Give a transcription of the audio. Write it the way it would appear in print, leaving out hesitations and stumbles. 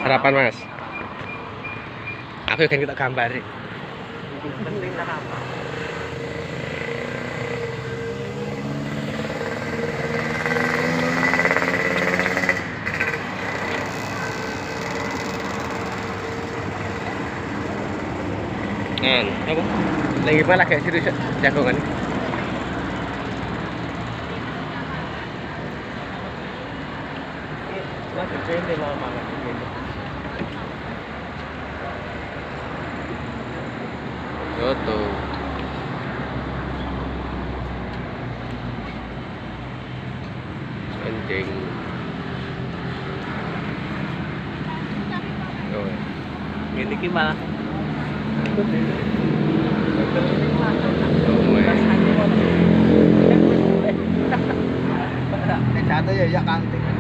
Harapan Mas. Aku kan kita gambar. Penting lah apa? Apa? Lagi malah kayak serius jagongan. Wah, kecil deh lama banget ini. Foto. Anjing. Oh. Ini gimana? Oh. Jatuh ya kanting.